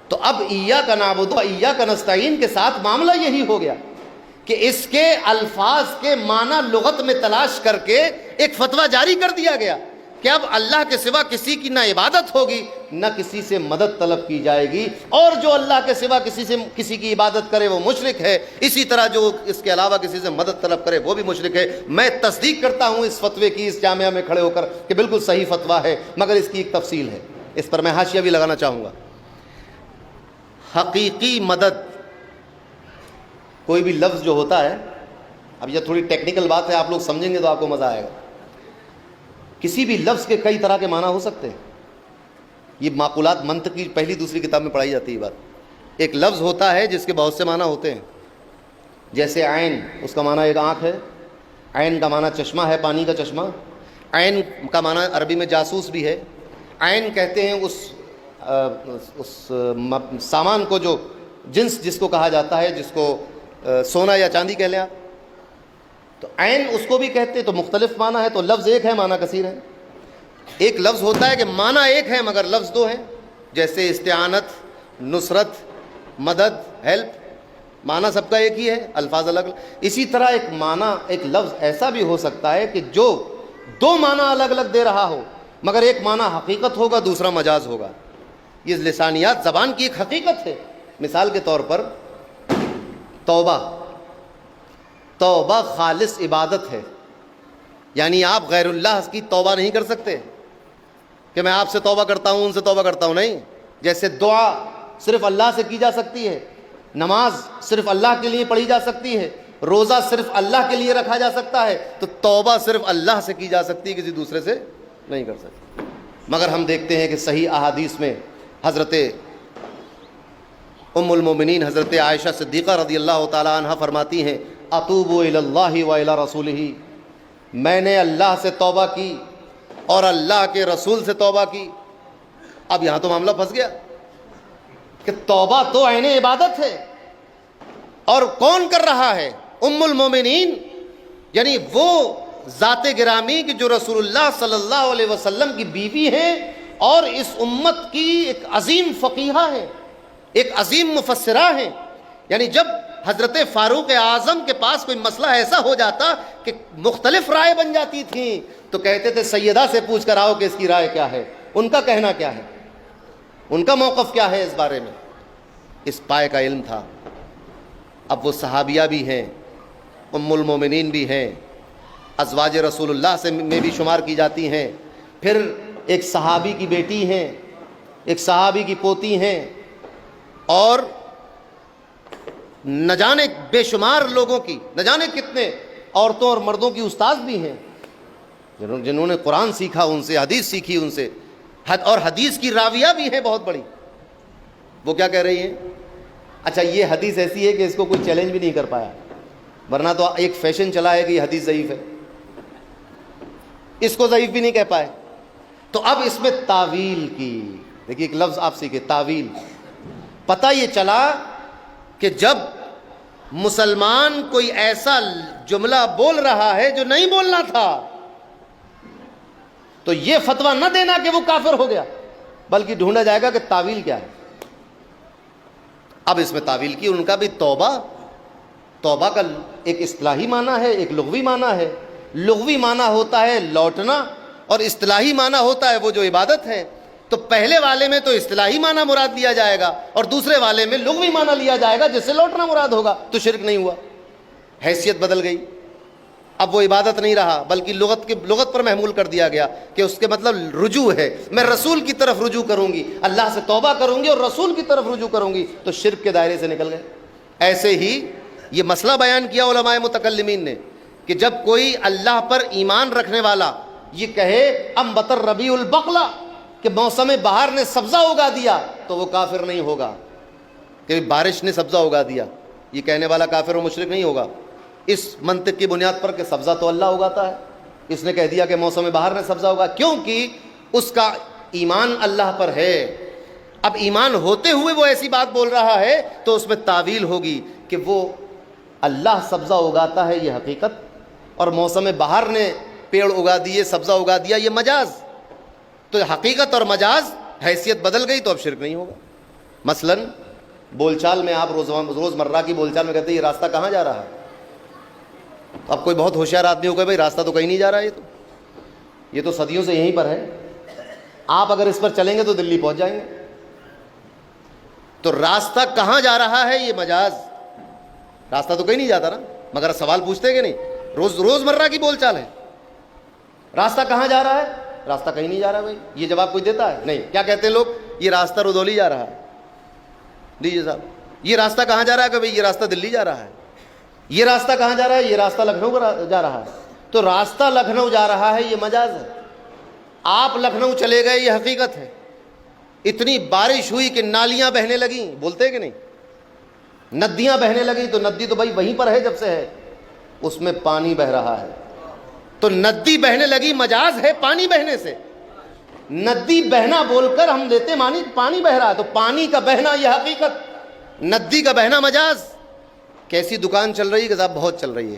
تو اب ایاک نعبد و ایاک نستعین کے ساتھ معاملہ یہی ہو گیا کہ اس کے الفاظ کے معنی لغت میں تلاش کر کے ایک فتویٰ جاری کر دیا گیا کہ اب اللہ کے سوا کسی کی نہ عبادت ہوگی نہ کسی سے مدد طلب کی جائے گی، اور جو اللہ کے سوا کسی کی عبادت کرے وہ مشرک ہے، اسی طرح جو اس کے علاوہ کسی سے مدد طلب کرے وہ بھی مشرک ہے۔ میں تصدیق کرتا ہوں اس فتوے کی اس جامعہ میں کھڑے ہو کر کہ بالکل صحیح فتویٰ ہے، مگر اس کی ایک تفصیل ہے، اس پر میں حاشیہ بھی لگانا چاہوں گا۔ حقیقی مدد، کوئی بھی لفظ جو ہوتا ہے، اب یہ تھوڑی ٹیکنیکل بات ہے، آپ لوگ سمجھیں گے تو آپ کو مزہ آئے گا۔ کسی بھی لفظ کے کئی طرح کے معنی ہو سکتے ہیں، یہ معقولات منطق کی پہلی دوسری کتاب میں پڑھائی جاتی ہے بات۔ ایک لفظ ہوتا ہے جس کے بہت سے معنی ہوتے ہیں، جیسے عین، اس کا معنی ایک آنکھ ہے، عین کا معنی چشمہ ہے، پانی کا چشمہ۔ عین کا معنی عربی میں جاسوس بھی ہے۔ عین کہتے ہیں اس سامان کو، جو جنس جس کو کہا جاتا ہے، جس کو سونا یا چاندی کہہ لیں آپ، تو عین اس کو بھی کہتے ہیں، تو مختلف معنی ہے، تو لفظ ایک ہے معنی کثیر ہے۔ ایک لفظ ہوتا ہے کہ معنی ایک ہے مگر لفظ دو ہیں، جیسے استعانت، نصرت، مدد، ہیلپ، معنی سب کا ایک ہی ہے، الفاظ الگ الگ۔ اسی طرح ایک معنی، ایک لفظ ایسا بھی ہو سکتا ہے کہ جو دو معنی الگ الگ دے رہا ہو مگر ایک معنی حقیقت ہوگا، دوسرا مجاز ہوگا۔ یہ لسانیات، زبان کی ایک حقیقت ہے۔ مثال کے طور پر توبہ، توبہ خالص عبادت ہے، یعنی آپ غیر اللہ کی توبہ نہیں کر سکتے کہ میں آپ سے توبہ کرتا ہوں، ان سے توبہ کرتا ہوں، نہیں۔ جیسے دعا صرف اللہ سے کی جا سکتی ہے، نماز صرف اللہ کے لیے پڑھی جا سکتی ہے، روزہ صرف اللہ کے لیے رکھا جا سکتا ہے، تو توبہ صرف اللہ سے کی جا سکتی ہے، کسی دوسرے سے نہیں کر سکتے۔ مگر ہم دیکھتے ہیں کہ صحیح احادیث میں حضرت ام المومنین حضرت عائشہ صدیقہ رضی اللہ تعالی عنہ فرماتی ہیں، اتوب الی اللہ و الی رسولہ، میں نے اللہ سے توبہ کی اور اللہ کے رسول سے توبہ کی۔ اب یہاں تو معاملہ پھنس گیا کہ توبہ تو عین عبادت ہے، اور کون کر رہا ہے؟ ام المومنین، یعنی وہ ذات گرامی کہ جو رسول اللہ صلی اللہ علیہ وسلم کی بیوی ہیں اور اس امت کی ایک عظیم فقیہہ ہیں، ایک عظیم مفسرہ ہیں۔ یعنی جب حضرت فاروق اعظم کے پاس کوئی مسئلہ ایسا ہو جاتا کہ مختلف رائے بن جاتی تھیں تو کہتے تھے سیدہ سے پوچھ کر آؤ کہ اس کی رائے کیا ہے، ان کا کہنا کیا ہے، ان کا موقف کیا ہے اس بارے میں۔ اس پائے کا علم تھا۔ اب وہ صحابیہ بھی ہیں، ام المومنین بھی ہیں، ازواج رسول اللہ سے میں بھی شمار کی جاتی ہیں، پھر ایک صحابی کی بیٹی ہیں، ایک صحابی کی پوتی ہیں، اور نہ جانے بے شمار لوگوں کی، نہ جانے کتنے عورتوں اور مردوں کی استاد بھی ہیں جنہوں نے قرآن سیکھا ان سے، حدیث سیکھی ان سے، اور حدیث کی راویہ بھی ہیں بہت بڑی۔ وہ کیا کہہ رہی ہیں؟ اچھا، یہ حدیث ایسی ہے کہ اس کو کوئی چیلنج بھی نہیں کر پایا، ورنہ تو ایک فیشن چلا ہے کہ یہ حدیث ضعیف ہے، اس کو ضعیف بھی نہیں کہہ پائے۔ تو اب اس میں تاویل کی، دیکھیے ایک لفظ آپ سیکھے، تاویل۔ پتہ یہ چلا کہ جب مسلمان کوئی ایسا جملہ بول رہا ہے جو نہیں بولنا تھا تو یہ فتویٰ نہ دینا کہ وہ کافر ہو گیا، بلکہ ڈھونڈا جائے گا کہ تاویل کیا ہے۔ اب اس میں تاویل کی، ان کا بھی توبہ، توبہ کا ایک اصطلاحی معنی ہے، ایک لغوی معنی ہے۔ لغوی معنی ہوتا ہے لوٹنا، اور اصطلاحی معنی ہوتا ہے وہ جو عبادت ہے۔ تو پہلے والے میں تو اصطلاحی معنی مراد لیا جائے گا اور دوسرے والے میں لغوی معنی لیا جائے گا جس سے لوٹنا مراد ہوگا، تو شرک نہیں ہوا، حیثیت بدل گئی۔ اب وہ عبادت نہیں رہا بلکہ لغت پر محمول کر دیا گیا کہ اس کے مطلب رجوع ہے، میں رسول کی طرف رجوع کروں گی، اللہ سے توبہ کروں گی اور رسول کی طرف رجوع کروں گی، تو شرک کے دائرے سے نکل گئے۔ ایسے ہی یہ مسئلہ بیان کیا علماء متکلمین نے کہ جب کوئی اللہ پر ایمان رکھنے والا یہ کہے انبت الربیع البقلہ، کہ موسم بہار نے سبزہ اگا دیا، تو وہ کافر نہیں ہوگا کہ بارش نے سبزہ اگا دیا، یہ کہنے والا کافر و مشرک نہیں ہوگا اس منطق کی بنیاد پر کہ سبزہ تو اللہ اگاتا ہے، اس نے کہہ دیا کہ موسم بہار نے سبزہ اگا، کیونکہ اس کا ایمان اللہ پر ہے۔ اب ایمان ہوتے ہوئے وہ ایسی بات بول رہا ہے تو اس میں تاویل ہوگی کہ وہ اللہ سبزہ اگاتا ہے، یہ حقیقت، اور موسم بہار نے پیڑ اگا دیے، سبزہ اگا دیا، یہ مجاز۔ تو حقیقت اور مجاز حیثیت بدل گئی تو اب شرک نہیں ہوگا۔ مثلاً بول چال میں آپ روزمرہ کی بول چال میں کہتے ہیں یہ راستہ کہاں جا رہا ہے، تو اب کوئی بہت ہوشیار آدمی ہوگا بھائی راستہ تو کہیں نہیں جا رہا ہے، یہ تو صدیوں سے یہیں پر ہے، آپ اگر اس پر چلیں گے تو دلی پہنچ جائیں گے۔ تو راستہ کہاں جا رہا ہے یہ مجاز، راستہ تو کہیں نہیں جاتا نا، مگر سوال پوچھتے کہ نہیں، روزمرہ کی بول چال ہے، راستہ کہاں جا رہا ہے، راستہ کہیں نہیں جا رہا بھائی، یہ جواب کوئی دیتا ہے نہیں۔ کیا کہتے ہیں لوگ، یہ راستہ رودولی جا رہا ہے، لیجیے صاحب یہ راستہ کہاں جا رہا ہے کہ بھائی یہ راستہ دلی جا رہا ہے، یہ راستہ کہاں جا رہا ہے، یہ راستہ لکھنؤ جا رہا ہے۔ تو راستہ لکھنؤ جا رہا ہے یہ مجاز ہے، آپ لکھنؤ چلے گئے یہ حقیقت ہے۔ اتنی بارش ہوئی کہ نالیاں بہنے لگیں، بولتے کہ نہیں، ندیاں بہنے لگیں، تو ندی تو بھائی وہیں پر ہے جب سے ہے، اس میں پانی بہ رہا ہے، تو ندی بہنے لگی مجاز ہے پانی بہنے سے، ندی بہنا بول کر ہم لیتے مانی پانی بہ رہا ہے، تو پانی کا بہنا یہ حقیقت، ندی کا بہنا مجاز۔ کیسی دکان چل رہی ہے کہ صاحب بہت چل رہی ہے،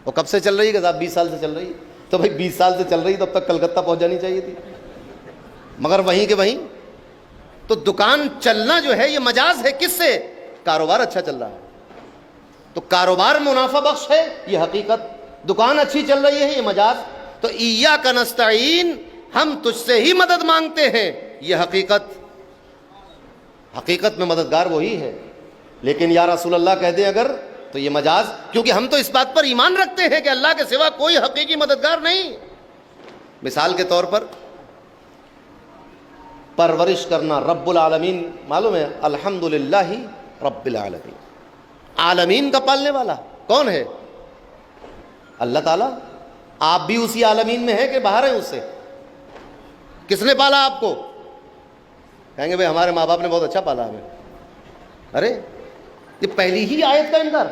وہ کب سے چل رہی ہے کہ صاحب 20 سال سے چل رہی ہے، تو بھائی 20 سال سے چل رہی تو اب تک کلکتہ پہنچ جانی چاہیے تھی، مگر وہیں کے وہیں۔ تو دکان چلنا جو ہے یہ مجاز ہے، کس سے، کاروبار اچھا چل رہا ہے تو کاروبار منافع بخش ہے یہ حقیقت، دکان اچھی چل رہی ہے یہ مجاز۔ تو ایاک نستعین، ہم تجھ سے ہی مدد مانگتے ہیں، یہ حقیقت، حقیقت میں مددگار وہی ہے۔ لیکن یا رسول اللہ کہہ دیں اگر تو یہ مجاز، کیونکہ ہم تو اس بات پر ایمان رکھتے ہیں کہ اللہ کے سوا کوئی حقیقی مددگار نہیں۔ مثال کے طور پر پرورش کرنا، رب العالمین معلوم ہے، الحمدللہ رب العالمین، عالمین کا پالنے والا کون ہے، اللہ تعالیٰ۔ آپ بھی اسی عالمین میں ہیں کہ باہر ہیں اس سے، کس نے پالا آپ کو، کہیں گے بھائی ہمارے ماں باپ نے بہت اچھا پالا ہمیں۔ ارے یہ پہلی ہی آیت کا انکار،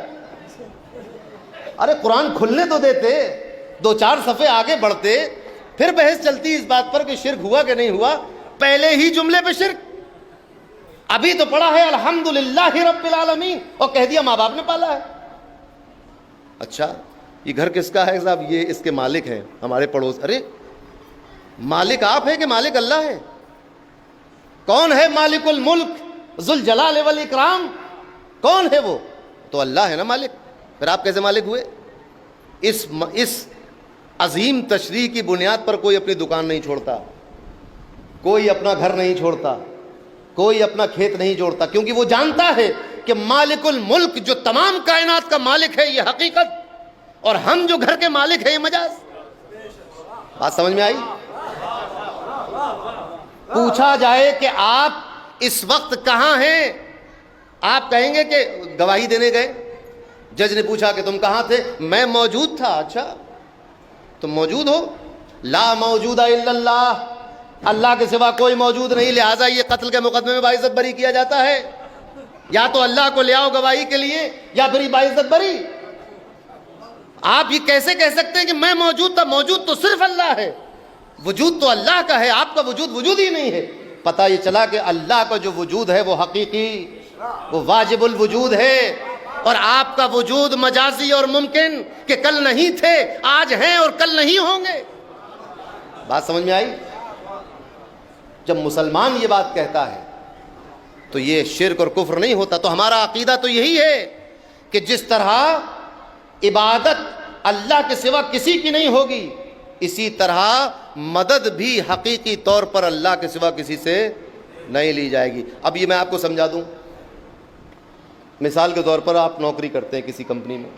ارے قرآن کھلنے تو دیتے، 2-4 صفحے آگے بڑھتے، پھر بحث چلتی اس بات پر کہ شرک ہوا کہ نہیں ہوا، پہلے ہی جملے پہ شرک۔ ابھی تو پڑھا ہے الحمدللہ رب العالمین اور کہہ دیا ماں باپ نے پالا ہے۔ اچھا یہ گھر کس کا ہے صاحب، یہ اس کے مالک ہیں ہمارے پڑوس۔ ارے مالک آپ ہیں کہ مالک اللہ ہے؟ کون ہے مالک الملک ذوالجلال والاکرام، کون ہے وہ؟ تو اللہ ہے نا مالک، پھر آپ کیسے مالک ہوئے؟ اس عظیم تشریح کی بنیاد پر کوئی اپنی دکان نہیں چھوڑتا، کوئی اپنا گھر نہیں چھوڑتا، کوئی اپنا کھیت نہیں جوڑتا، کیونکہ وہ جانتا ہے کہ مالک الملک جو تمام کائنات کا مالک ہے یہ حقیقت، اور ہم جو گھر کے مالک ہیں یہ مجاز۔ بات سمجھ میں آئی؟ پوچھا جائے کہ آپ اس وقت کہاں ہیں، آپ کہیں گے کہ گواہی دینے گئے، جج نے پوچھا کہ تم کہاں تھے، میں موجود تھا۔ اچھا تم موجود ہو، لا موجود الا اللہ، اللہ کے سوا کوئی موجود نہیں، لہٰذا یہ قتل کے مقدمے میں باعزت بری کیا جاتا ہے، یا تو اللہ کو لے آؤ گواہی کے لیے یا پھر باعزت بری۔ آپ یہ کیسے کہہ سکتے ہیں کہ میں موجود تھا؟ موجود تو صرف اللہ ہے، وجود تو اللہ کا ہے، آپ کا وجود وجود ہی نہیں ہے۔ پتہ یہ چلا کہ اللہ کا جو وجود ہے وہ حقیقی، وہ واجب الوجود ہے، اور آپ کا وجود مجازی اور ممکن، کہ کل نہیں تھے آج ہیں اور کل نہیں ہوں گے۔ بات سمجھ میں آئی؟ جب مسلمان یہ بات کہتا ہے تو یہ شرک اور کفر نہیں ہوتا۔ تو ہمارا عقیدہ تو یہی ہے کہ جس طرح عبادت اللہ کے سوا کسی کی نہیں ہوگی، اسی طرح مدد بھی حقیقی طور پر اللہ کے سوا کسی سے نہیں لی جائے گی۔ اب یہ میں آپ کو سمجھا دوں، مثال کے طور پر آپ نوکری کرتے ہیں کسی کمپنی میں،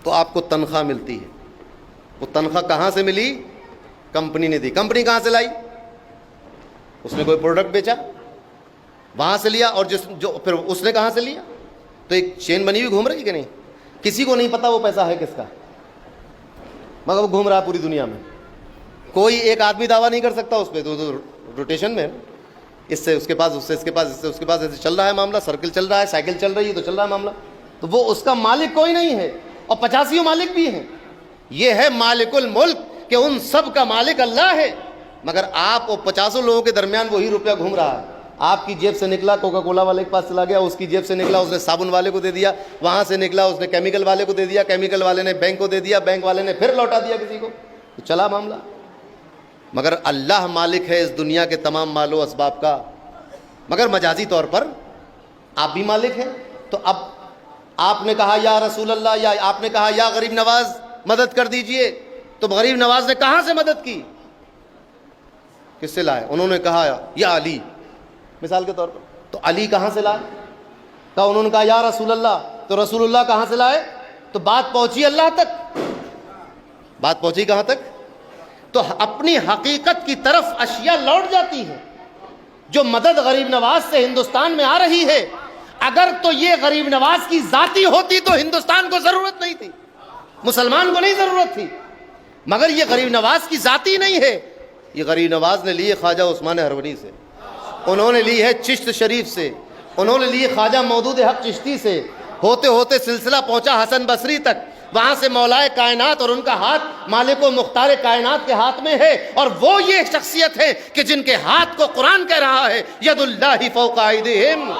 تو آپ کو تنخواہ ملتی ہے، وہ تنخواہ کہاں سے ملی؟ کمپنی نے دی۔ کمپنی کہاں سے لائی؟ اس نے کوئی پروڈکٹ بیچا، وہاں سے لیا، اور پھر اس نے کہاں سے لیا؟ تو ایک چین بنی ہوئی گھوم رہی کہ نہیں؟ کسی کو نہیں پتا وہ پیسہ ہے کس کا، مگر وہ گھوم رہا ہے پوری دنیا میں، کوئی ایک آدمی دعویٰ نہیں کر سکتا اس پہ، تو روٹیشن میں اس سے اس کے پاس، اس سے اس کے پاس، اس سے اس کے پاس، ایسے چل رہا ہے معاملہ، سرکل چل رہا ہے، سائیکل چل رہی ہے تو چل رہا ہے معاملہ، تو وہ اس کا مالک کوئی نہیں ہے، اور 85 مالک بھی ہیں۔ یہ ہے مالک الملک، کہ ان سب کا مالک اللہ ہے، مگر آپ اور 50 لوگوں کے درمیان وہی روپیہ گھوم رہا ہے۔ آپ کی جیب سے نکلا کوکا کولا والے کے پاس چلا گیا، اس کی جیب سے نکلا اس نے صابن والے کو دے دیا، وہاں سے نکلا اس نے کیمیکل والے کو دے دیا، کیمیکل والے نے بینک کو دے دیا، بینک والے نے پھر لوٹا دیا کسی کو، تو چلا معاملہ۔ مگر اللہ مالک ہے اس دنیا کے تمام مال و اسباب کا، مگر مجازی طور پر آپ بھی مالک ہیں. تو اب آپ نے کہا یا رسول اللہ, یا آپ نے کہا یا غریب نواز مدد کر دیجئے, تو غریب نواز نے کہاں سے مدد کی؟ کس سے لائے؟ انہوں نے کہا یا علی, مثال کے طور پر. تو علی کہاں سے لائے؟ تو انہوں نے کہا یا رسول اللہ, تو رسول اللہ کہاں سے لائے؟ تو بات پہنچی اللہ تک. بات پہنچی کہاں تک؟ تو اپنی حقیقت کی طرف اشیاء لوٹ جاتی ہیں. جو مدد غریب نواز سے ہندوستان میں آ رہی ہے, اگر تو یہ غریب نواز کی ذاتی ہوتی تو ہندوستان کو ضرورت نہیں تھی, مسلمان کو نہیں ضرورت تھی. مگر یہ غریب نواز کی ذاتی نہیں ہے, یہ غریب نواز نے لی ہے خواجہ عثمان ہرونی سے, انہوں نے لی ہے چشت شریف سے, انہوں نے لی خواجہ مودود حق چشتی سے, ہوتے ہوتے سلسلہ پہنچا حسن بصری تک, وہاں سے مولائے کائنات, اور ان کا ہاتھ مالک و مختار کائنات کے ہاتھ میں ہے. اور وہ یہ شخصیت ہے کہ جن کے ہاتھ کو قرآن کہہ رہا ہے ید اللہ فوق ایدیہم.